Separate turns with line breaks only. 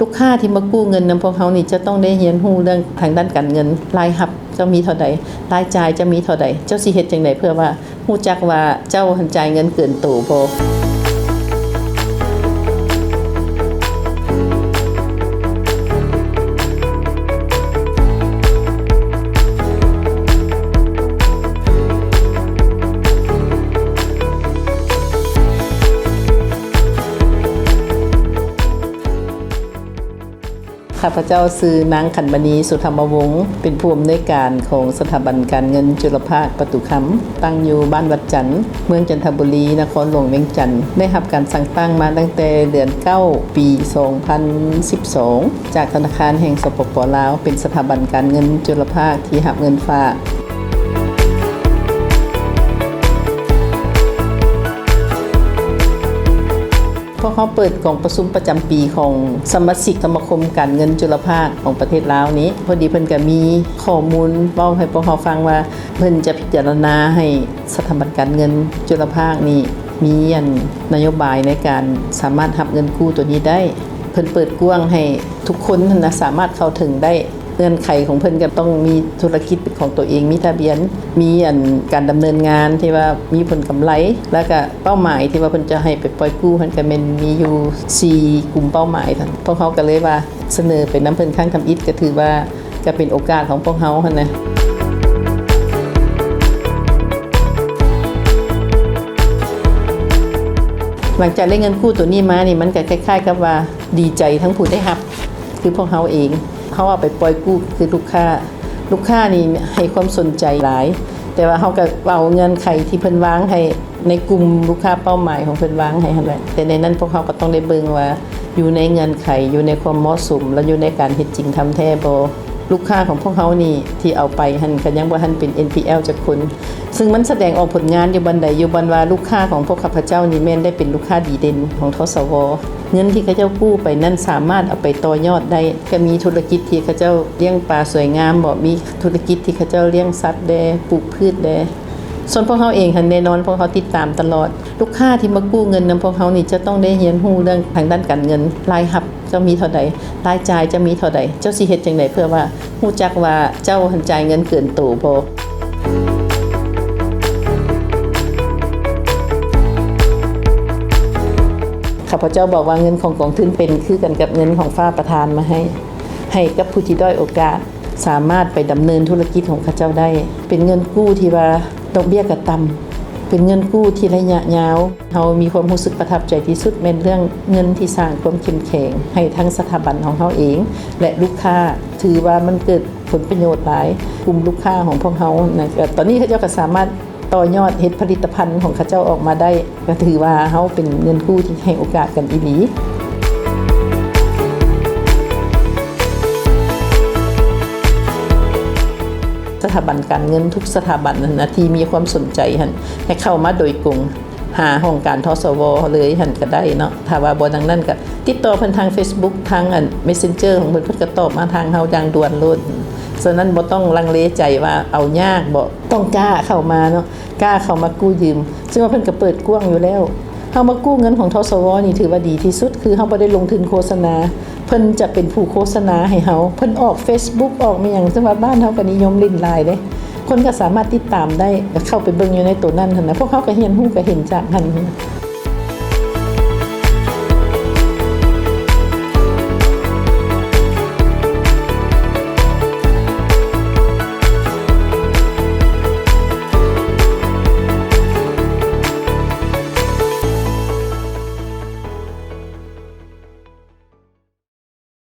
ลูกค้าที่มากู้เงินนำพวกเขานี่จะต้องได้เรียนรู้เรื่องทางด้านการเงินรายรับจะมีเท่าใดรายจ่ายจะมีเท่าใดเจ้าสิเฮ็ดจังได๋เพื่อว่ารู้จักว่าเจ้าจ่ายเงินเกินตัวบ่ข้าพเจ้าชื่อนางขันมณีสุธรรมวงศ์เป็นผู้อำนวยการของสถาบันการเงินจุลภาคประตูคำตั้งอยู่บ้านวัดจันทร์เมืองจันทบุรีนครหลวงเวียงจันทร์ได้รับการสั่งตั้งมาตั้งแต่เดือน9 ปี 2012 จากธนาคารแห่งสปป.ลาวเป็นสถาบันการเงินจุลภาคที่รับเงินฝากพวกเขาเปิดกล่องประชุมประจำปีของสมาชิกสมาคมการเงินจุลภาคของประเทศลาวนี้พอดีเพิ่นก็มีข้อมูลเว้าให้พวกเขาฟังว่าเพิ่นจะพิจารณาให้สถาบันการเงินจุลภาคนี้มีนโยบายในการสามารถรับเงินกู้ตัวนี้ได้เพิ่นเปิดกว้างให้ทุกคนนะสามารถเข้าถึงได้เงื่อนไขของเพิ่นก็ต้องมีธุรกิจเป็นของตัวเองมีทะเบียนมีการดำเนินงานที่ว่ามีผลกำไรแล้วก็เป้าหมายที่ว่าเพิ่นจะให้ไปปล่อยกู้เพิ่นก็แม่นมีอยู่4กลุ่มเป้าหมายท่านพวกเขาก็เลยว่าเสนอเป็นน้ำเพิ่นข้างทำอิฐก็ถือว่าก็เป็นโอกาสของพวกเขาหั่นนะหลังจากได้เงินกู้ตัวนี้มานี่มันก็คล้ายๆกับว่าดีใจทั้งผู้ได้รับคือพวกเขาเองเขาเอาไปปล่อยกู้คือลูกค้านี่ให้ความสนใจหลายแต่ว่าเขาก็เอาเงินไขที่เพิ่นวางให้ในกลุ่มลูกค้าเป้าหมายของเพิ่นวางให้หั่นแหละแต่ในนั้นพวกเขาก็ต้องได้เบิ่งว่าอยู่ในเงินไขอยู่ในความเหมาะสมและอยู่ในการเฮ็ดจริงทำแท้บ่ลูกค้าของพวกเขานี่ที่เอาไปหั่นก็ยังบ่ทันเป็น NPL จักคนซึ่งมันแสดงออกผลงานอยู่บันใดอยู่บันว่าลูกค้าของพวกข้าพเจ้านี่แม่นได้เป็นลูกค้าดีเด่นของทสว.เงินที่เขาเจ้ากู้ไปนั้นสามารถเอาไปต่อยอดได้ก็มีธุรกิจที่เขาเจ้าเลี้ยงปลาสวยงามบ่มีธุรกิจที่เขาเจ้าเลี้ยงสัตว์แดปลูกพืชแดส่วนพวกเขาเองแน่นอนพวกเขาติดตามตลอดลูกค้าที่มากู้เงินนำพวกเขานี่จะต้องได้เรียนรู้เรื่องทางด้านการเงินรายรับจะมีเท่าใดรายจ่ายจะมีเท่าใดเจ้าสิเฮ็ดจังได๋เพื่อว่ารู้จักว่าเจ้าจ่ายเงินเกินตัวบ่ข้าพเจ้าบอกว่าเงินของกองทุนเป็นคือกันกับเงินของฟ้าประทานมาให้กับผู้ที่ด้อยโอกาสสามารถไปดำเนินธุรกิจของข้าเจ้าได้เป็นเงินกู้ที่ว่าดอกเบี้ยก็ต่ำเป็นเงินกู้ที่ระยะยาวเฮามีความรู้สึกประทับใจที่สุดแม่นเรื่องเงินที่สร้างความเข้มแข็งให้ทั้งสถาบันของเฮาเองและลูกค้าถือว่ามันเกิดผลประโยชน์หลายกลุ่มลูกค้าของพวกเฮานะตอนนี้เขาเจ้าก็สามารถต่อยอดเฮ็ดผลิตภัณฑ์ของเขาเจ้าออกมาได้ก็ถือว่าเฮาเป็นเงินกู้ที่ให้โอกาสกันอีหลีสถาบันการเงินทุกสถาบันนะที่มีความสนใจหั่นให้เข้ามาโดยกงหาห้องการทสว.เลยหั่นก็ได้เนาะถ้าว่าบ่ดังนั้นก็ติดต่อเพิ่นทาง Facebook ทางMessenger ของเพิ่นก็ตอบมาทางเฮาอย่างด่วนโลดฉะนั้นบ่ต้องลังเลใจว่าเอายากบ่ต้องกล้าเข้ามาเนาะกล้าเข้ามากู้ยืมซึ่งว่าเพิ่นก็เปิดกว้างอยู่แล้วเฮามากู้เงินของทสว.นี่ถือว่าดีที่สุดคือเฮาบ่ได้ลงทุนโฆษณาเพิ่นจะเป็นผู้โฆษณาให้เฮาเพิ่นออก Facebook ออกมาหยังซึ่งว่าบ้านเฮาก็นิยมเล่น LINE เด้คนก็สามารถติดตามได้เข้าไปเบิ่งอยู่ในตัวนั้นหั่นนะพวกเขาก็เรียนรู้ก็เห็นจากหั่น